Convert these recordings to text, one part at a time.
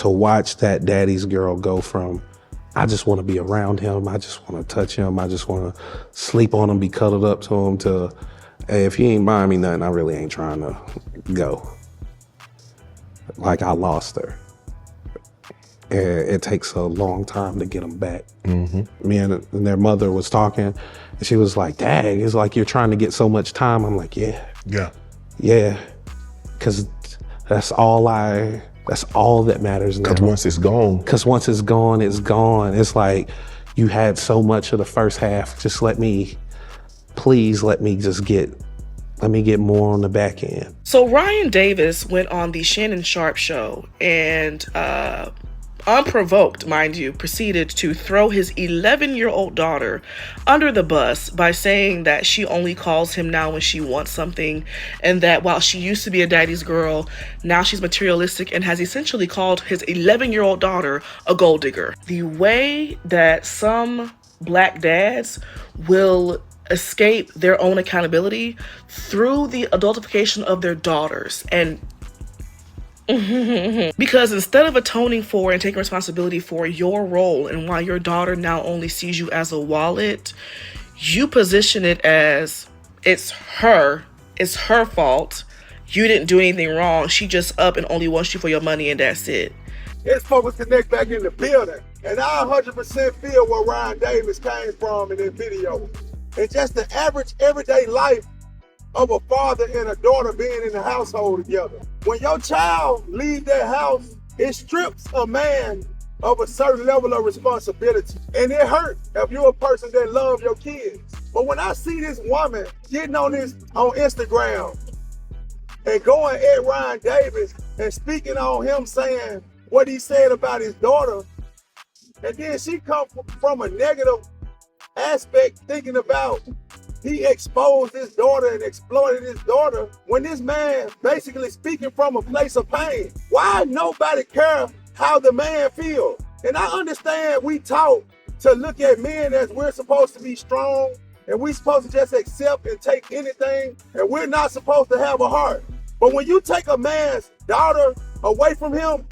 to watch that daddy's girl go from, I just want to be around him, I just want to touch him, I just want to sleep on him, be cuddled up to him, to, hey, if you ain't buying me nothing, I really ain't trying to go. Like, I lost her. And it takes a long time to get them back. Mm-hmm. Me and their mother was talking, and she was like, dang, it's like you're trying to get so much time. I'm like, yeah. Because that's all that matters now. Because once it's gone. Because once it's gone, it's gone. It's like, you had so much of the first half. Just let me get more on the back end. So Ryan Davis went on the Shannon Sharpe show and, unprovoked, mind you, proceeded to throw his 11-year-old daughter under the bus by saying that she only calls him now when she wants something, and that while she used to be a daddy's girl, now she's materialistic, and has essentially called his 11-year-old daughter a gold digger. The way that some black dads will escape their own accountability through the adultification of their daughters, and because instead of atoning for and taking responsibility for your role and why your daughter now only sees you as a wallet, you position it as it's her fault, you didn't do anything wrong, she just up and only wants you for your money and that's it. It's Focus Connect back in the building, and I 100% feel where Ryan Davis came from in this video. It's just the average everyday life of a father and a daughter being in the household together. When your child leaves their house, it strips a man of a certain level of responsibility. And it hurts if you're a person that loves your kids. But when I see this woman getting on Instagram and going at Ryan Davis and speaking on him saying what he said about his daughter, and then she come from a negative aspect thinking about he exposed his daughter and exploited his daughter, when this man basically speaking from a place of pain. Why nobody care how the man feels? And I understand we taught to look at men as we're supposed to be strong and we're supposed to just accept and take anything, and we're not supposed to have a heart. But when you take a man's daughter away from him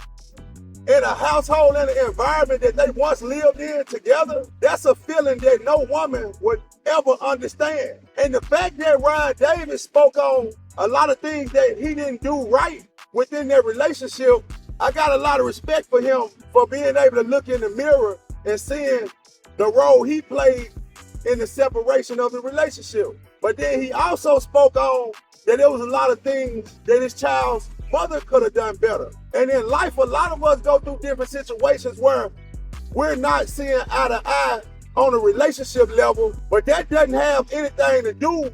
in a household and an environment that they once lived in together, that's a feeling that no woman would ever understand. And the fact that Ryan Davis spoke on a lot of things that he didn't do right within their relationship, I got a lot of respect for him for being able to look in the mirror and seeing the role he played in the separation of the relationship. But then he also spoke on that there was a lot of things that his child's mother could have done better. And in life, a lot of us go through different situations where we're not seeing eye to eye on a relationship level, but that doesn't have anything to do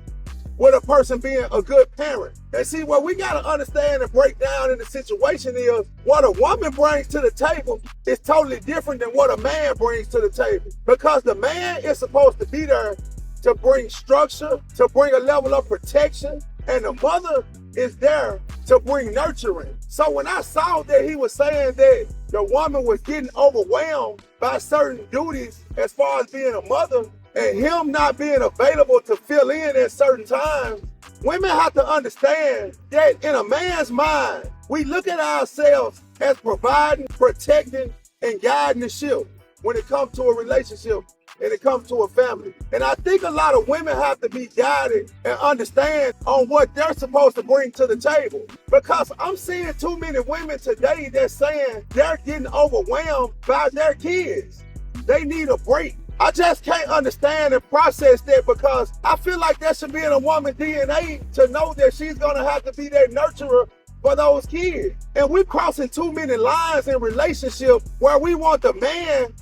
with a person being a good parent. And see, what we gotta understand and break down in the situation is what a woman brings to the table is totally different than what a man brings to the table. Because the man is supposed to be there to bring structure, to bring a level of protection, and the mother is there to bring nurturing. So when I saw that he was saying that the woman was getting overwhelmed by certain duties as far as being a mother, and him not being available to fill in at certain times, women have to understand that in a man's mind, we look at ourselves as providing, protecting, and guiding the ship when it comes to a relationship and it comes to a family. And I think a lot of women have to be guided and understand on what they're supposed to bring to the table. Because I'm seeing too many women today that's saying they're getting overwhelmed by their kids. They need a break. I just can't understand and process that, because I feel like that should be in a woman's DNA to know that she's gonna have to be that nurturer for those kids. And we're crossing too many lines in relationship where we want the man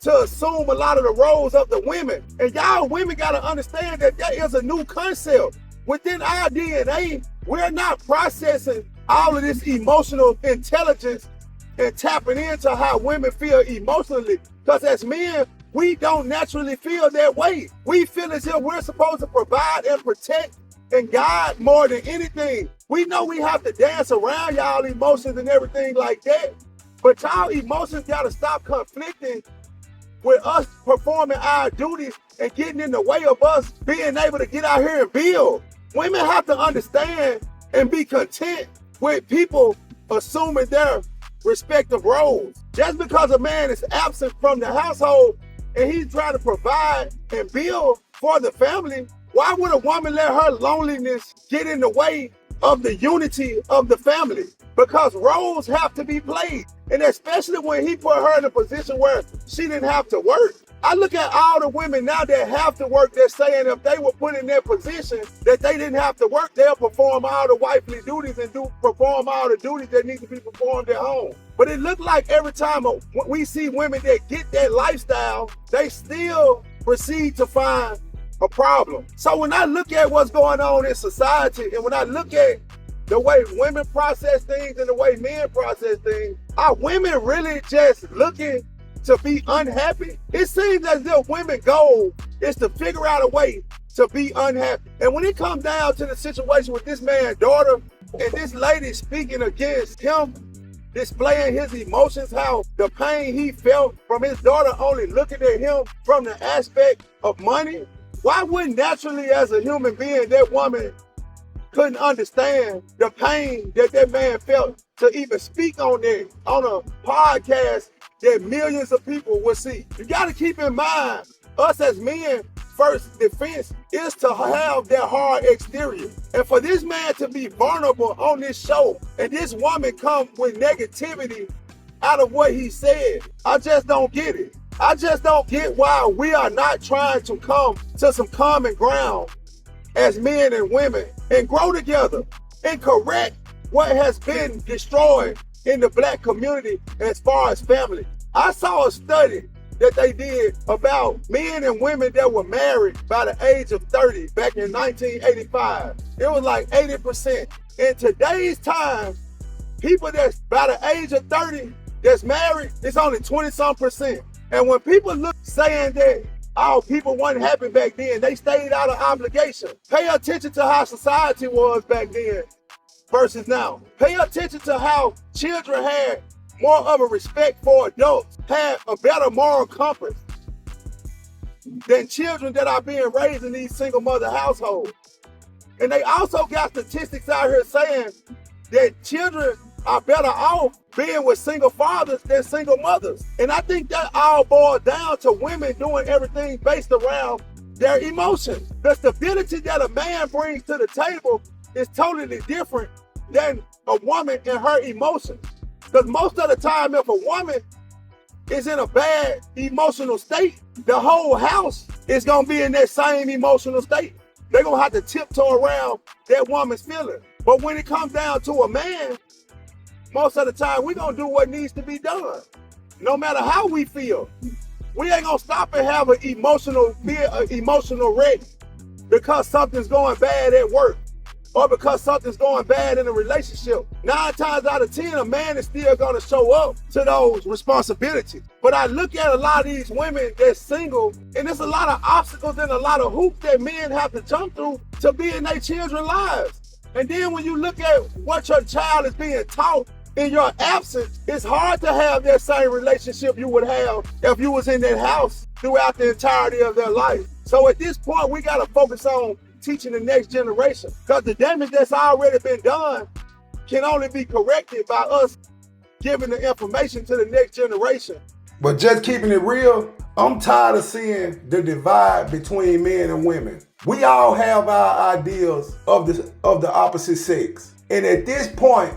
to assume a lot of the roles of the women. And y'all women gotta understand that that is a new concept. Within our DNA, we're not processing all of this emotional intelligence and tapping into how women feel emotionally. Because as men, we don't naturally feel that way. We feel as if we're supposed to provide and protect and guide more than anything. We know we have to dance around y'all emotions and everything like that, but y'all emotions gotta stop conflicting with us performing our duties and getting in the way of us being able to get out here and build. Women have to understand and be content with people assuming their respective roles. Just because a man is absent from the household and he's trying to provide and build for the family, why would a woman let her loneliness get in the way of the unity of the family? Because roles have to be played. And especially when he put her in a position where she didn't have to work. I look at all the women now that have to work, they're saying if they were put in their position that they didn't have to work, they'll perform all the wifely duties and perform all the duties that need to be performed at home. But it looked like every time we see women that get that lifestyle, they still proceed to find a problem. So when I look at what's going on in society, and when I look at the way women process things and the way men process things, are women really just looking to be unhappy? It seems as if women's goal is to figure out a way to be unhappy. And when it comes down to the situation with this man's daughter and this lady speaking against him, displaying his emotions, how the pain he felt from his daughter only looking at him from the aspect of money, why wouldn't naturally as a human being that woman couldn't understand the pain that that man felt to even speak on that on a podcast that millions of people will see? You got to keep in mind, us as men, first defense is to have that hard exterior. And for this man to be vulnerable on this show and this woman come with negativity out of what he said, I just don't get it. I just don't get why we are not trying to come to some common ground as men and women and grow together and correct what has been destroyed in the Black community as far as family. I saw a study that they did about men and women that were married by the age of 30 back in 1985. It was like 80%. In today's time, people that's by the age of 30 that's married, it's only 20-some%. And when people look saying that, oh, people weren't happy back then, they stayed out of obligation. Pay attention to how society was back then versus now. Pay attention to how children had more of a respect for adults, had a better moral compass than children that are being raised in these single mother households. And they also got statistics out here saying that children are better off being with single fathers than single mothers. And I think that all boils down to women doing everything based around their emotions. The stability that a man brings to the table is totally different than a woman and her emotions. Because most of the time, if a woman is in a bad emotional state, the whole house is gonna be in that same emotional state. They're gonna have to tiptoe around that woman's feelings. But when it comes down to a man, most of the time, we're gonna do what needs to be done. No matter how we feel. We ain't gonna stop and have an emotional wreck because something's going bad at work or because something's going bad in a relationship. 9 times out of 10, a man is still gonna show up to those responsibilities. But I look at a lot of these women that's single, and there's a lot of obstacles and a lot of hoops that men have to jump through to be in their children's lives. And then when you look at what your child is being taught in your absence, it's hard to have that same relationship you would have if you was in that house throughout the entirety of their life. So at this point, we gotta focus on teaching the next generation, because the damage that's already been done can only be corrected by us giving the information to the next generation. But just keeping it real, I'm tired of seeing the divide between men and women. We all have our ideals of the opposite sex. And at this point,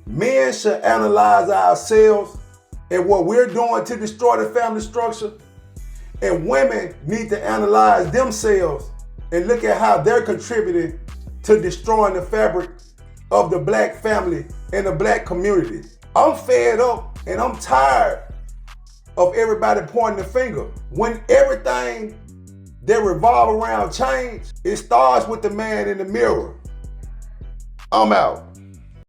men should analyze ourselves and what we're doing to destroy the family structure. And women need to analyze themselves and look at how they're contributing to destroying the fabric of the Black family and the Black community. I'm fed up and I'm tired of everybody pointing the finger. When everything that revolves around change, it starts with the man in the mirror. I'm out.